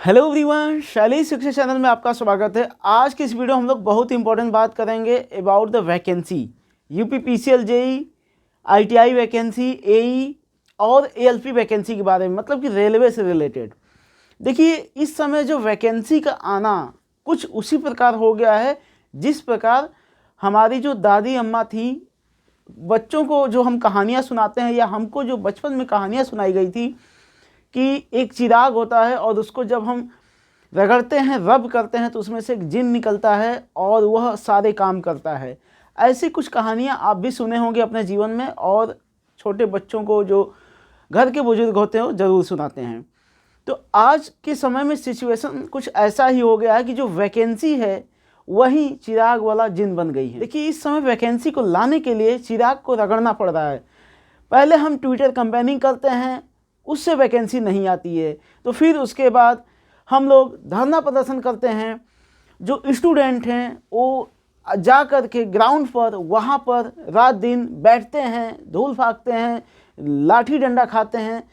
Hello everyone, शैली शिक्षा channel में आपका स्वागत है। आज की इस वीडियो हम लोग बहुत इंपॉर्टेंट बात करेंगे about the vacancy, UPPCL, JE, ITI vacancy, AE और एएलपी वैकेंसी के बारे में, मतलब कि रेलवे से रिलेटेड। देखिए, इस समय जो वैकेंसी का आना कुछ उसी प्रकार हो गया है जिस प्रकार हमारी जो दादी अम्मा थी, बच्चों को जो हम कहानियाँ सुनाते हैं या हमको जो बचपन में कहानियाँ सुनाई गई थी कि एक चिराग होता है और उसको जब हम रगड़ते हैं, रब करते हैं, तो उसमें से एक जिन निकलता है और वह सारे काम करता है। ऐसी कुछ कहानियाँ आप भी सुने होंगे अपने जीवन में, और छोटे बच्चों को जो घर के बुजुर्ग होते हैं वो ज़रूर सुनाते हैं। तो आज के समय में सिचुएशन कुछ ऐसा ही हो गया है कि जो वैकेंसी है वही चिराग वाला जिन बन गई है। देखिए, इस समय वैकेंसी को लाने के लिए चिराग को रगड़ना पड़ रहा है। पहले हम ट्विटर कैंपेनिंग करते हैं, उससे वैकेंसी नहीं आती है, तो फिर उसके बाद हम लोग धरना प्रदर्शन करते हैं। जो स्टूडेंट हैं वो जा कर के ग्राउंड पर वहाँ पर रात दिन बैठते हैं, धूल फाकते हैं, लाठी डंडा खाते हैं,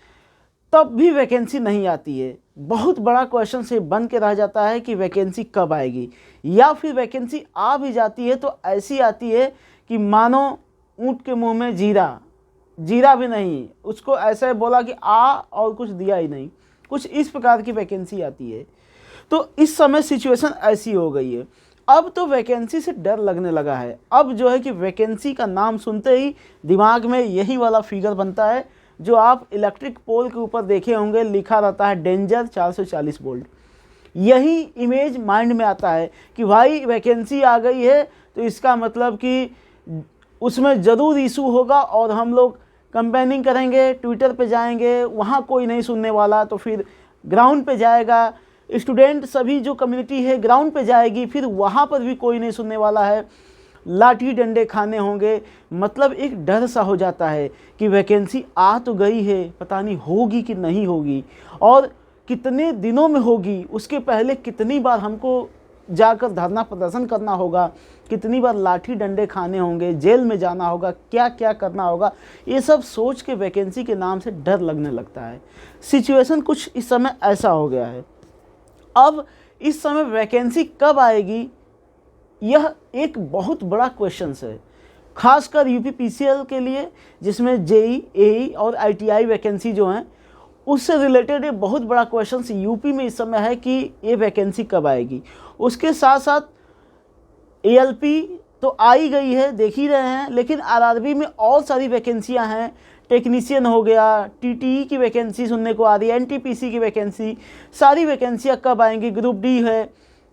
तब भी वैकेंसी नहीं आती है। बहुत बड़ा क्वेश्चन से बन के रह जाता है कि वैकेंसी कब आएगी, या फिर वैकेंसी आ भी जाती है तो ऐसी आती है कि मानो ऊँट के मुंह में जीरा भी नहीं, उसको ऐसे बोला कि आ और कुछ दिया ही नहीं, कुछ इस प्रकार की वैकेंसी आती है। तो इस समय सिचुएशन ऐसी हो गई है। अब तो वैकेंसी से डर लगने लगा है। अब जो है कि वैकेंसी का नाम सुनते ही दिमाग में यही वाला फिगर बनता है जो आप इलेक्ट्रिक पोल के ऊपर देखे होंगे, लिखा रहता है डेंजर 440 वोल्ट। यही इमेज माइंड में आता है कि भाई वैकेंसी आ गई है तो इसका मतलब कि उसमें ज़रूर इशू होगा और हम लोग कैंपेनिंग करेंगे, ट्विटर पे जाएंगे, वहाँ कोई नहीं सुनने वाला तो फिर ग्राउंड पे जाएगा, स्टूडेंट सभी जो कम्युनिटी है ग्राउंड पे जाएगी, फिर वहाँ पर भी कोई नहीं सुनने वाला है, लाठी डंडे खाने होंगे। मतलब एक डर सा हो जाता है कि वैकेंसी आ तो गई है, पता नहीं होगी कि नहीं होगी, और कितने दिनों में होगी, उसके पहले कितनी बार हमको जाकर धरना प्रदर्शन करना होगा, कितनी बार लाठी डंडे खाने होंगे, जेल में जाना होगा, क्या क्या करना होगा। ये सब सोच के वैकेंसी के नाम से डर लगने लगता है। सिचुएशन कुछ इस समय ऐसा हो गया है। अब इस समय वैकेंसी कब आएगी, यह एक बहुत बड़ा क्वेश्चन है, खासकर यूपीपीसीएल के लिए, जिसमें जेई, एई और आईटीआई वैकेंसी जो हैं उससे रिलेटेड एक बहुत बड़ा क्वेश्चन यूपी में इस समय है कि ये वैकेंसी कब आएगी। उसके साथ साथ एएलपी तो आ ही गई है, देख ही रहे हैं, लेकिन आरआरबी में और सारी वैकेंसियां हैं। टेक्नीशियन हो गया, टीटीई की वैकेंसी सुनने को आ रही है, एनटीपीसी की वैकेंसी, सारी वैकेंसियां कब आएंगी, ग्रुप डी है,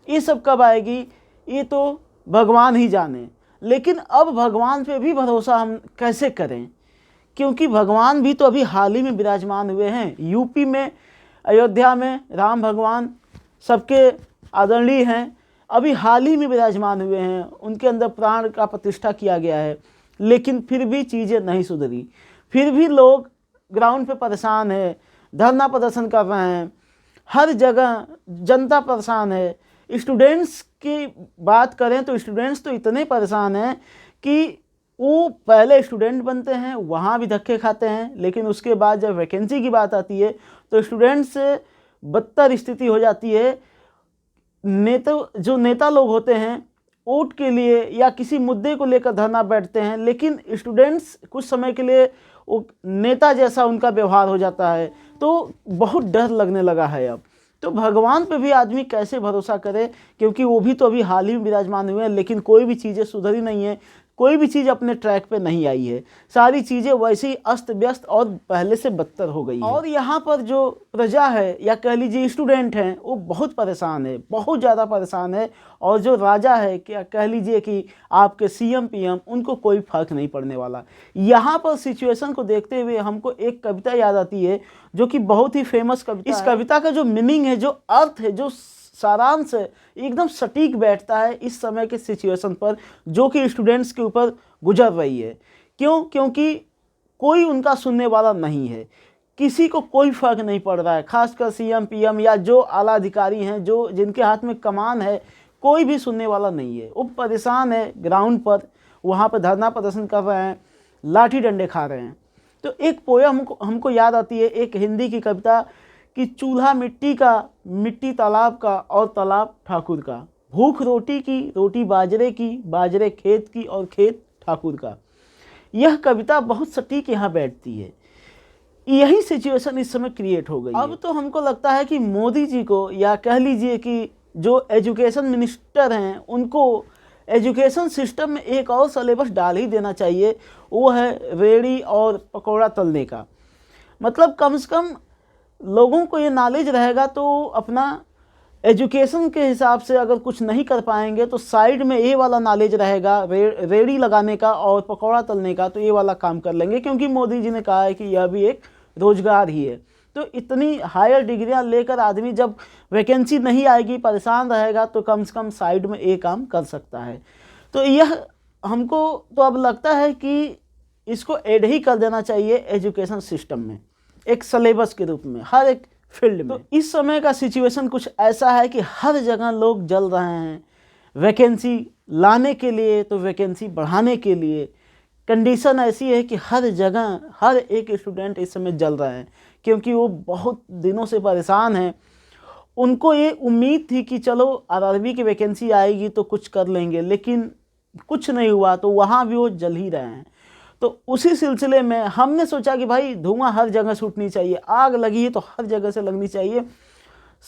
ये सब कब आएगी ये तो भगवान ही जाने। लेकिन अब भगवान पे भी भरोसा हम कैसे करें, क्योंकि भगवान भी तो अभी हाल ही में विराजमान हुए हैं। यूपी में, अयोध्या में राम भगवान सबके आदरणीय हैं, अभी हाल ही में विराजमान हुए हैं, उनके अंदर प्राण का प्रतिष्ठा किया गया है, लेकिन फिर भी चीज़ें नहीं सुधरी, फिर भी लोग ग्राउंड पे परेशान है, धरना प्रदर्शन कर रहे हैं, हर जगह जनता परेशान है। स्टूडेंट्स की बात करें तो स्टूडेंट्स तो इतने परेशान हैं कि वो पहले स्टूडेंट बनते हैं, वहाँ भी धक्के खाते हैं, लेकिन उसके बाद जब वैकेंसी की बात आती है तो स्टूडेंट्स से बदतर स्थिति हो जाती है। जो नेता लोग होते हैं वोट के लिए या किसी मुद्दे को लेकर धरना बैठते हैं, लेकिन स्टूडेंट्स कुछ समय के लिए वो नेता जैसा उनका व्यवहार हो जाता है, तो बहुत डर लगने लगा है अब। तो भगवान पे भी आदमी कैसे भरोसा करे, क्योंकि वो भी तो अभी हाल ही में विराजमान हुए हैं, लेकिन कोई भी चीज़ें सुधरी नहीं है, कोई भी चीज़ अपने ट्रैक पे नहीं आई है, सारी चीज़ें वैसे ही अस्त व्यस्त और पहले से बदतर हो गई है। और यहाँ पर जो प्रजा है या कह लीजिए स्टूडेंट हैं वो बहुत परेशान है, बहुत ज़्यादा परेशान है, और जो राजा है, क्या कह लीजिए कि आपके सीएम पीएम, उनको कोई फर्क नहीं पड़ने वाला। यहाँ पर सिचुएशन को देखते हुए हमको एक कविता याद आती है जो कि बहुत ही फेमस कविता है। इस कविता का जो मीनिंग है, जो अर्थ है, जो सारांश है, एकदम सटीक बैठता है इस समय के सिचुएशन पर जो कि स्टूडेंट्स के ऊपर गुजर रही है। क्यों? क्योंकि कोई उनका सुनने वाला नहीं है, किसी को कोई फर्क नहीं पड़ रहा है, खासकर सीएम पीएम या जो आला अधिकारी हैं, जो जिनके हाथ में कमान है, कोई भी सुनने वाला नहीं है। वो परेशान है, ग्राउंड पर वहाँ पर धरना प्रदर्शन कर रहे हैं, लाठी डंडे खा रहे हैं। तो एक पोयम हमको याद आती है, एक हिंदी की कविता कि चूल्हा मिट्टी का, मिट्टी तालाब का और तालाब ठाकुर का, भूख रोटी की, रोटी बाजरे की, बाजरे खेत की और खेत ठाकुर का। यह कविता बहुत सटीक यहाँ बैठती है। यही सिचुएशन इस समय क्रिएट हो गई है। अब तो हमको लगता है कि मोदी जी को, या कह लीजिए कि जो एजुकेशन मिनिस्टर हैं, उनको एजुकेशन सिस्टम में एक और सिलेबस डाल ही देना चाहिए। वो है रेड़ी और पकौड़ा तलने का। मतलब कम से कम लोगों को ये नॉलेज रहेगा तो अपना एजुकेशन के हिसाब से अगर कुछ नहीं कर पाएंगे तो साइड में ये वाला नॉलेज रहेगा, रेड़ी लगाने का और पकौड़ा तलने का, तो ये वाला काम कर लेंगे। क्योंकि मोदी जी ने कहा है कि यह भी एक रोजगार ही है। तो इतनी हायर डिग्रियां लेकर आदमी जब वैकेंसी नहीं आएगी, परेशान रहेगा, तो कम से कम साइड में ये काम कर सकता है। तो यह हमको तो अब लगता है कि इसको ऐड ही कर देना चाहिए एजुकेशन सिस्टम में, एक सिलेबस के रूप में, हर एक फील्ड में। तो इस समय का सिचुएशन कुछ ऐसा है कि हर जगह लोग जल रहे हैं वैकेंसी लाने के लिए, तो वैकेंसी बढ़ाने के लिए कंडीशन ऐसी है कि हर जगह हर एक स्टूडेंट इस समय जल रहे हैं, क्योंकि वो बहुत दिनों से परेशान हैं। उनको ये उम्मीद थी कि चलो आरआरबी की वैकेंसी आएगी तो कुछ कर लेंगे, लेकिन कुछ नहीं हुआ, तो वहाँ भी वो जल ही रहे हैं। तो उसी सिलसिले में हमने सोचा कि भाई धुआं हर जगह छूटनी चाहिए, आग लगी है तो हर जगह से लगनी चाहिए।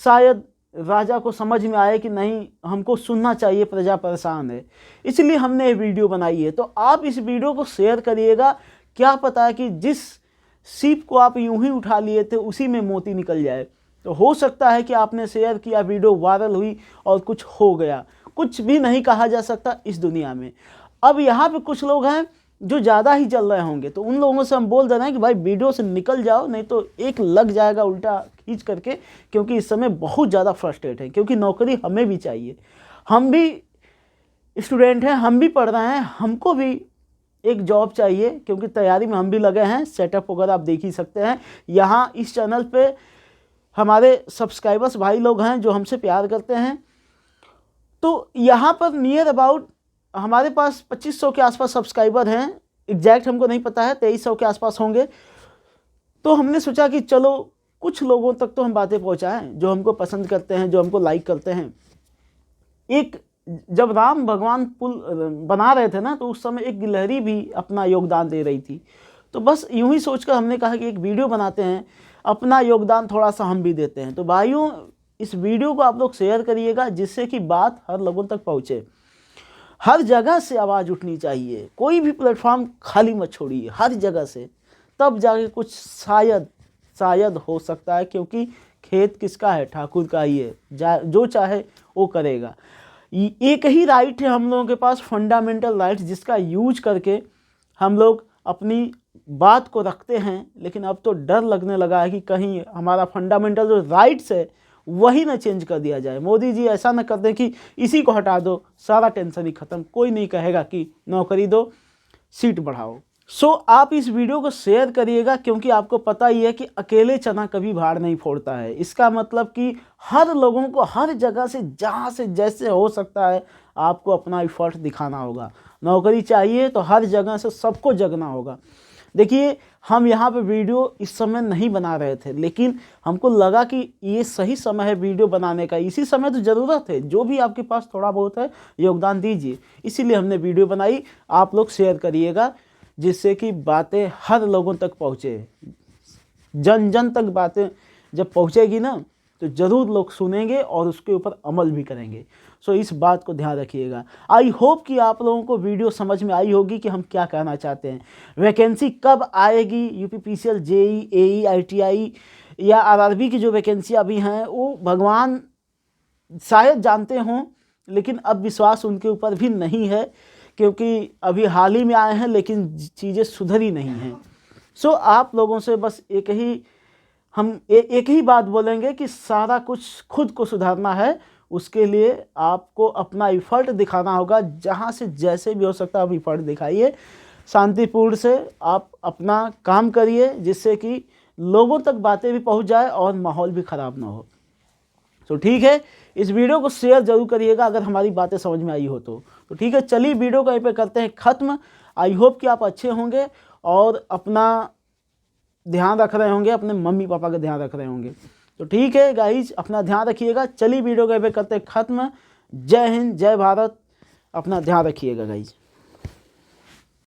शायद राजा को समझ में आए कि नहीं, हमको सुनना चाहिए, प्रजा परेशान है, इसलिए हमने ये वीडियो बनाई है। तो आप इस वीडियो को शेयर करिएगा। क्या पता है कि जिस सीप को आप यूं ही उठा लिए थे उसी में मोती निकल जाए। तो हो सकता है कि आपने शेयर किया, वीडियो वायरल हुई और कुछ हो गया। कुछ भी नहीं कहा जा सकता इस दुनिया में। अब यहाँ पे कुछ लोग हैं जो ज़्यादा ही जल रहे होंगे, तो उन लोगों से हम बोल दे रहे हैं कि भाई वीडियो से निकल जाओ, नहीं तो एक लग जाएगा उल्टा खींच करके। क्योंकि इस समय बहुत ज़्यादा फ्रस्ट्रेट है, क्योंकि नौकरी हमें भी चाहिए। हम भी स्टूडेंट हैं, हम भी पढ़ रहे हैं, हमको भी एक जॉब चाहिए, क्योंकि तैयारी में हम भी लगे हैं। सेटअप वगैरह आप देख ही सकते हैं। यहाँ इस चैनल पे हमारे सब्सक्राइबर्स भाई लोग हैं जो हमसे प्यार करते हैं। तो यहाँ पर नियर अबाउट हमारे पास 2500 के आसपास सब्सक्राइबर हैं। एग्जैक्ट हमको नहीं पता है, 2300 के आसपास होंगे। तो हमने सोचा कि चलो कुछ लोगों तक तो हम बातें पहुँचाएँ जो हमको पसंद करते हैं, जो हमको लाइक करते हैं। एक जब राम भगवान पुल बना रहे थे ना, तो उस समय एक गिलहरी भी अपना योगदान दे रही थी। तो बस यूं ही सोचकर हमने कहा कि एक वीडियो बनाते हैं, अपना योगदान थोड़ा सा हम भी देते हैं। तो भाइयों, इस वीडियो को आप लोग शेयर करिएगा, जिससे कि बात हर लोगों तक पहुँचे। हर जगह से आवाज़ उठनी चाहिए, कोई भी प्लेटफॉर्म खाली मत छोड़िए, हर जगह से, तब जाके कुछ शायद हो सकता है। क्योंकि खेत किसका है? ठाकुर का ही है, जो चाहे वो करेगा। एक ही राइट है हम लोगों के पास, फंडामेंटल राइट, जिसका यूज करके हम लोग अपनी बात को रखते हैं। लेकिन अब तो डर लगने लगा है कि कहीं हमारा फंडामेंटल जो राइट्स है वही ना चेंज कर दिया जाए। मोदी जी ऐसा ना कर दें कि इसी को हटा दो, सारा टेंशन ही खत्म, कोई नहीं कहेगा कि नौकरी दो, सीट बढ़ाओ। सो आप इस वीडियो को शेयर करिएगा, क्योंकि आपको पता ही है कि अकेले चना कभी भाड़ नहीं फोड़ता है। इसका मतलब कि हर लोगों को हर जगह से, जहाँ से जैसे हो सकता है, आपको अपना एफर्ट दिखाना होगा। नौकरी चाहिए तो हर जगह से सबको जगना होगा। देखिए, हम यहाँ पे वीडियो इस समय नहीं बना रहे थे, लेकिन हमको लगा कि ये सही समय है वीडियो बनाने का। इसी समय तो ज़रूरत है, जो भी आपके पास थोड़ा बहुत है योगदान दीजिए। इसीलिए हमने वीडियो बनाई। आप लोग शेयर करिएगा, जिससे कि बातें हर लोगों तक पहुँचे। जन जन तक बातें जब पहुँचेगी ना, तो ज़रूर लोग सुनेंगे और उसके ऊपर अमल भी करेंगे। सो इस बात को ध्यान रखिएगा। आई होप कि आप लोगों को वीडियो समझ में आई होगी कि हम क्या कहना चाहते हैं। वैकेंसी कब आएगी, यूपीपीसीएल, जेई, एई, आईटीआई या आरआरबी की जो वैकेंसी अभी हैं, वो भगवान शायद जानते हों, लेकिन अब विश्वास उनके ऊपर भी नहीं है, क्योंकि अभी हाल ही में आए हैं, लेकिन चीज़ें सुधरी नहीं हैं। सो आप लोगों से बस एक ही बात बोलेंगे कि सारा कुछ खुद को सुधारना है। उसके लिए आपको अपना एफर्ट दिखाना होगा, जहाँ से जैसे भी हो सकता है आप एफर्ट दिखाइए। शांतिपूर्ण से आप अपना काम करिए, जिससे कि लोगों तक बातें भी पहुँच जाए और माहौल भी ख़राब ना हो। तो ठीक है, इस वीडियो को शेयर जरूर करिएगा अगर हमारी बातें समझ में आई हो तो ठीक है। चलिए वीडियो को यहीं पे करते हैं ख़त्म। आई होप कि आप अच्छे होंगे और अपना ध्यान रख रहे होंगे, अपने मम्मी पापा का ध्यान रख रहे होंगे। तो ठीक है गाइज, अपना ध्यान रखिएगा। चलिए वीडियो को करते खत्म। जय हिंद, जय भारत, अपना ध्यान रखिएगा गाइज।